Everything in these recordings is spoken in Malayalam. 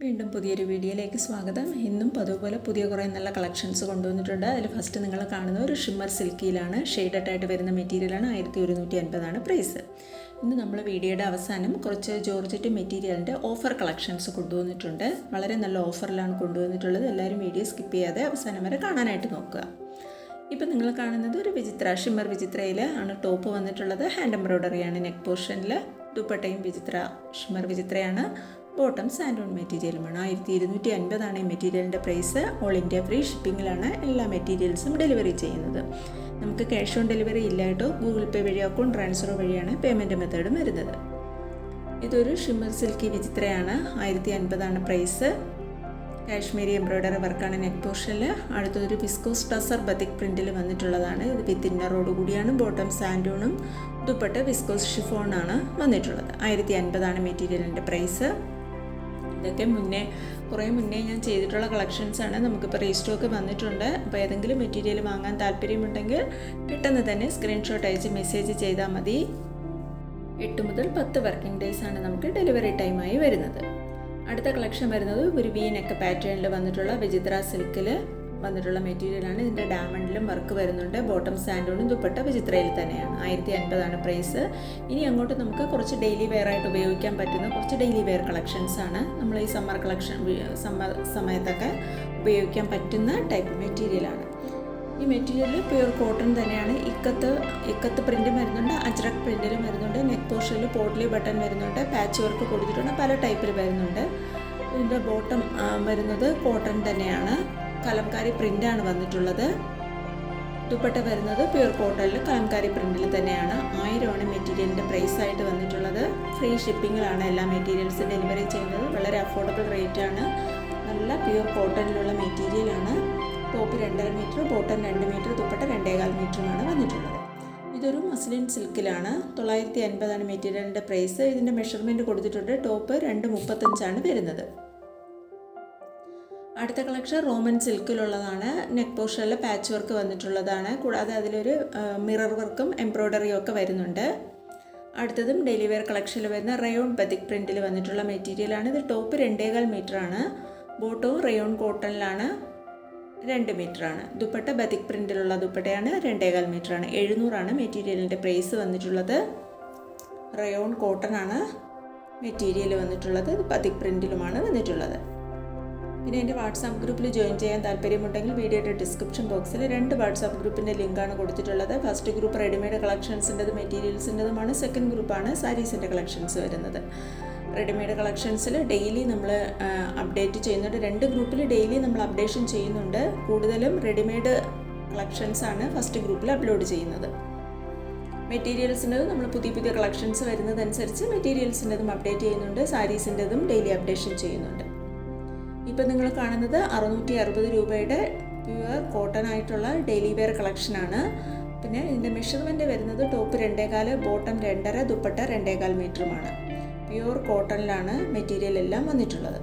വീണ്ടും പുതിയൊരു വീഡിയോയിലേക്ക് സ്വാഗതം. ഇന്നും അതുപോലെ പുതിയ കുറേ നല്ല കളക്ഷൻസ് കൊണ്ടുവന്നിട്ടുണ്ട്. അതിൽ ഫസ്റ്റ് നിങ്ങൾ കാണുന്ന ഒരു ഷിമ്മർ സിൽക്കിയിലാണ്, ഷെയ്ഡഡ് ആയിട്ട് വരുന്ന മെറ്റീരിയലാണ്. 1150 പ്രൈസ്. ഇന്ന് നമ്മൾ വീഡിയോയുടെ അവസാനം കുറച്ച് ജോർജറ്റ് മെറ്റീരിയലിൻ്റെ ഓഫർ കളക്ഷൻസ് കൊണ്ടുവന്നിട്ടുണ്ട്. വളരെ നല്ല ഓഫറിലാണ് കൊണ്ടുവന്നിട്ടുള്ളത്. എല്ലാവരും വീഡിയോ സ്കിപ്പ് ചെയ്യാതെ അവസാനം വരെ കാണാനായിട്ട് നോക്കുക. ഇപ്പം നിങ്ങൾ കാണുന്നത് ഒരു വിചിത്ര ഷിമ്മർ വിചിത്രയിൽ ആണ് ടോപ്പ് വന്നിട്ടുള്ളത്. ഹാൻഡ് എംബ്രോയ്ഡറിയാണ് നെക്ക് പോർഷനിൽ. ദുപ്പട്ടയും വിചിത്ര ഷിമ്മർ വിചിത്രയാണ്. ബോട്ടം സാൻഡൂൺ മെറ്റീരിയലുമാണ്. 1250 ഈ മെറ്റീരിയലിൻ്റെ പ്രൈസ്. ഓൾ ഇന്ത്യ ഫ്രീ ഷിപ്പിങ്ങിലാണ് എല്ലാ മെറ്റീരിയൽസും ഡെലിവറി ചെയ്യുന്നത്. നമുക്ക് ക്യാഷ് ഓൺ ഡെലിവറി ഇല്ലാട്ടോ, ഗൂഗിൾ പേ വഴി അക്കൗണ്ട് ട്രാൻസ്ഫർ വഴിയാണ് പേയ്മെൻറ്റ് മെത്തേഡും വരുന്നത്. ഇതൊരു ഷിമ്മർ സിൽക്കി വിചിത്രയാണ്. 1050 പ്രൈസ്. കാശ്മീരി എംബ്രോയ്ഡറി വർക്കാണ് നെക്ക് പോർഷനിൽ. അടുത്തൊരു വിസ്കോസ് ടസർ ബത്തിക് പ്രിൻറ്റിൽ വന്നിട്ടുള്ളതാണ്. ഇത് വിത്ത് ഇന്നറോട് കൂടിയാണ്. ബോട്ടം സാൻഡൂണും ദുപ്പട്ട വിസ്കോസ് ഷിഫോണാണ് വന്നിട്ടുള്ളത്. 1050 മെറ്റീരിയലിൻ്റെ പ്രൈസ്. ഇതൊക്കെ കുറേ മുന്നേ ഞാൻ ചെയ്തിട്ടുള്ള കളക്ഷൻസാണ്. നമുക്കിപ്പോൾ റീസ്റ്റോക്ക് വന്നിട്ടുണ്ട്. അപ്പോൾ ഏതെങ്കിലും മെറ്റീരിയൽ വാങ്ങാൻ താല്പര്യമുണ്ടെങ്കിൽ പെട്ടെന്ന് തന്നെ സ്ക്രീൻഷോട്ട് അയച്ച് മെസ്സേജ് ചെയ്താൽ മതി. 8 മുതൽ 10 വർക്കിംഗ് ഡേയ്സ് ആണ് നമുക്ക് ഡെലിവറി ടൈമായി വരുന്നത്. അടുത്ത കളക്ഷൻ വരുന്നത് ഒരു വി നെക്ക് പാറ്റേണിൽ വന്നിട്ടുള്ള വിചിത്ര സിൽക്കിൽ വന്നിട്ടുള്ള മെറ്റീരിയലാണ്. ഇതിൻ്റെ ഡയമണ്ടിലും വർക്ക് വരുന്നുണ്ട്. ബോട്ടം സാൻഡൂണും ദുപ്പട്ട വിചിത്രയിൽ തന്നെയാണ്. 1050 പ്രൈസ്. ഇനി അങ്ങോട്ട് നമുക്ക് കുറച്ച് ഡെയിലി വെയർ ആയിട്ട് ഉപയോഗിക്കാൻ പറ്റുന്ന കുറച്ച് ഡെയിലി വെയർ കളക്ഷൻസ് ആണ്. നമ്മൾ ഈ സമ്മർ സമയത്തൊക്കെ ഉപയോഗിക്കാൻ പറ്റുന്ന ടൈപ്പ് മെറ്റീരിയലാണ്. ഈ മെറ്റീരിയൽ പ്യുവർ കോട്ടൺ തന്നെയാണ്. ഇക്കത്ത് പ്രിൻറ്റും വരുന്നുണ്ട്, അജ്രക് പ്രിൻറ്റിലും വരുന്നുണ്ട്. നെക്ക് പോർഷനിൽ പോട്ട്ലി ബട്ടൺ വരുന്നുണ്ട്. പാച്ച് വർക്ക് കൊടുത്തിട്ടുണ്ട്. പല ടൈപ്പിൽ വരുന്നുണ്ട്. ഇതിൻ്റെ ബോട്ടം വരുന്നത് കോട്ടൺ തന്നെയാണ്. കലംകാരി പ്രിൻ്റാണ് വന്നിട്ടുള്ളത്. ദുപ്പട്ട വരുന്നത് പ്യുവർ കോട്ടണിൽ കലംകാരി പ്രിൻറ്റിൽ തന്നെയാണ്. 1000 മെറ്റീരിയലിൻ്റെ പ്രൈസ് ആയിട്ട് വന്നിട്ടുള്ളത്. ഫ്രീ ഷിപ്പിങ്ങിലാണ് എല്ലാ മെറ്റീരിയൽസും ഡെലിവറി ചെയ്യുന്നത്. വളരെ അഫോർഡബിൾ റേറ്റാണ്. നല്ല പ്യുവർ കോട്ടണിലുള്ള മെറ്റീരിയലാണ്. Top 2.5 metre, bottom 2 metre, dupatta 2.25 മീറ്ററുമാണ് വന്നിട്ടുള്ളത്. ഇതൊരു മസ്ലിൻ സിൽക്കിലാണ്. 950 മെറ്റീരിയലിൻ്റെ പ്രൈസ്. ഇതിൻ്റെ മെഷർമെൻറ്റ് കൊടുത്തിട്ടുണ്ട്. ടോപ്പ് 2.35 വരുന്നത്. അടുത്ത കളക്ഷൻ റോമൻ സിൽക്കിലുള്ളതാണ്. നെക്ക് പോർഷനിൽ പാച്ച് വർക്ക് വന്നിട്ടുള്ളതാണ്. കൂടാതെ അതിലൊരു മിറർ വർക്കും എംബ്രോയ്ഡറിയും ഒക്കെ വരുന്നുണ്ട്. അടുത്തതും ഡെയിലി വെയർ കളക്ഷനിൽ വരുന്ന റയോൺ ബത്തിക് പ്രിൻറ്റിൽ വന്നിട്ടുള്ള മെറ്റീരിയലാണ്. ഇത് ടോപ്പ് 2.25 മീറ്ററാണ്. ബോട്ടവും റയോൺ കോട്ടണിലാണ് 2 മീറ്ററാണ്. ദുപ്പട്ട ബത്തിക് പ്രിൻറ്റിലുള്ള ദുപ്പട്ടയാണ്. 2.25 മീറ്ററാണ്. 700 മെറ്റീരിയലിൻ്റെ പ്രൈസ് വന്നിട്ടുള്ളത്. റയോൺ കോട്ടൺ ആണ് മെറ്റീരിയൽ വന്നിട്ടുള്ളത്. ബത്തിക് പ്രിൻറ്റിലുമാണ് വന്നിട്ടുള്ളത്. പിന്നെ എൻ്റെ വാട്സാപ്പ് ഗ്രൂപ്പിൽ ജോയിൻ ചെയ്യാൻ താല്പര്യമുണ്ടെങ്കിൽ വീഡിയോയുടെ ഡിസ്ക്രിപ്ഷൻ ബോക്സിൽ 2 വാട്സാപ്പ് ഗ്രൂപ്പിൻ്റെ ലിങ്കാണ് കൊടുത്തിട്ടുള്ളത്. ഫസ്റ്റ് ഗ്രൂപ്പ് റെഡിമെയ്ഡ് കളക്ഷൻസിൻ്റെത് മെറ്റീരിയൽസിൻ്റെതുമാണ്. സെക്കൻഡ് ഗ്രൂപ്പാണ് സാരീസിൻ്റെ കളക്ഷൻസ് വരുന്നത്. റെഡിമെയ്ഡ് കളക്ഷൻസിൽ ഡെയിലി നമ്മൾ അപ്ഡേറ്റ് ചെയ്യുന്നുണ്ട്. 2 ഗ്രൂപ്പിൽ ഡെയിലി നമ്മൾ അപ്ഡേഷൻ ചെയ്യുന്നുണ്ട്. കൂടുതലും റെഡിമെയ്ഡ് കളക്ഷൻസാണ് ഫസ്റ്റ് ഗ്രൂപ്പിൽ അപ്ലോഡ് ചെയ്യുന്നത്. മെറ്റീരിയൽസിൻ്റെത് നമ്മൾ പുതിയ കളക്ഷൻസ് വരുന്നതനുസരിച്ച് മെറ്റീരിയൽസിൻ്റെതും അപ്ഡേറ്റ് ചെയ്യുന്നുണ്ട്. സാരീസിൻ്റെതും ഡെയിലി അപ്ഡേഷൻ ചെയ്യുന്നുണ്ട്. ഇപ്പം നിങ്ങൾ കാണുന്നത് 660 രൂപയുടെ പ്യുവർ കോട്ടൺ ആയിട്ടുള്ള ഡെയിലി വെയർ കളക്ഷനാണ്. പിന്നെ ഇതിൻ്റെ മെഷർമെൻറ്റ് വരുന്നത് ടോപ്പ് 2.25, ബോട്ടം 2.5, ദുപ്പട്ട 2.25 മീറ്ററുമാണ്. പ്യുവർ കോട്ടണിലാണ് മെറ്റീരിയൽ എല്ലാം വന്നിട്ടുള്ളത്.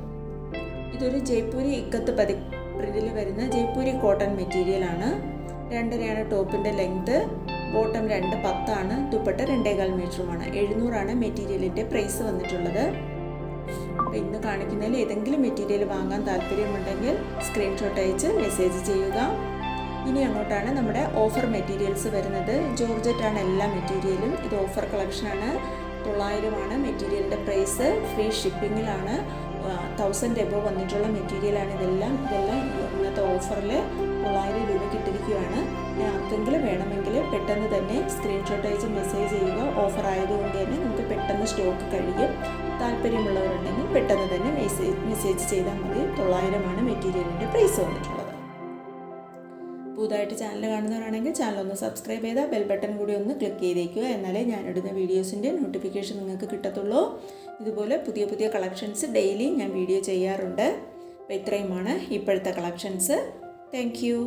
ഇതൊരു ജയ്പൂരി ഇക്കത്ത് ബത്തിക് പ്രിൻറ്റിൽ വരുന്ന ജയ്പൂരി കോട്ടൺ മെറ്റീരിയലാണ്. 2.5 ടോപ്പിൻ്റെ ലെങ്ത്. ബോട്ടം 2.10, ദുപ്പട്ട 2.25 മീറ്ററുമാണ്. 700 മെറ്റീരിയലിൻ്റെ പ്രൈസ് വന്നിട്ടുള്ളത്. അപ്പോൾ ഇന്ന് കാണിക്കുന്നതിൽ ഏതെങ്കിലും മെറ്റീരിയൽ വാങ്ങാൻ താല്പര്യമുണ്ടെങ്കിൽ സ്ക്രീൻഷോട്ട് അയച്ച് മെസ്സേജ് ചെയ്യുക. ഇനി അങ്ങോട്ടാണ് നമ്മുടെ ഓഫർ മെറ്റീരിയൽസ് വരുന്നത്. ജോർജറ്റാണ് എല്ലാ മെറ്റീരിയലും. ഇത് ഓഫർ കളക്ഷനാണ്. 900 മെറ്റീരിയലിൻ്റെ പ്രൈസ്. ഫ്രീ ഷിപ്പിങ്ങിലാണ്. 1000 എബോ വന്നിട്ടുള്ള മെറ്റീരിയലാണ് ഇതെല്ലാം ഇന്നത്തെ ഓഫറിൽ 900 രൂപയ്ക്ക് ഇട്ടിരിക്കുകയാണ്. ഇനി ആർക്കെങ്കിലും വേണമെങ്കിൽ പെട്ടെന്ന് തന്നെ സ്ക്രീൻഷോട്ട് അയച്ച് മെസ്സേജ് ചെയ്യുക. ഓഫർ ആയതുകൊണ്ട് തന്നെ നമുക്ക് പെട്ടെന്ന് സ്റ്റോക്ക് കഴിയും. താല്പര്യമുള്ളവരുണ്ടെങ്കിൽ പെട്ടെന്ന് തന്നെ മെസ്സേജ് ചെയ്താൽ മതി. 900 മെറ്റീരിയലിൻ്റെ പ്രൈസ് വന്നിട്ടുള്ളത്. പുതുതായിട്ട് ചാനൽ കാണുന്നവരാണെങ്കിൽ ചാനൽ ഒന്ന് സബ്സ്ക്രൈബ് ചെയ്താൽ ബെൽ ബട്ടൺ കൂടി ഒന്ന് ക്ലിക്ക് ചെയ്തേക്കുക. എന്നാലേ ഞാനിടുന്ന വീഡിയോസിൻ്റെ നോട്ടിഫിക്കേഷൻ നിങ്ങൾക്ക് കിട്ടത്തുള്ളൂ. ഇതുപോലെ പുതിയ കളക്ഷൻസ് ഡെയിലി ഞാൻ വീഡിയോ ചെയ്യാറുണ്ട്. അപ്പോൾ ഇത്രയുമാണ് ഇപ്പോഴത്തെ കളക്ഷൻസ്. Thank you.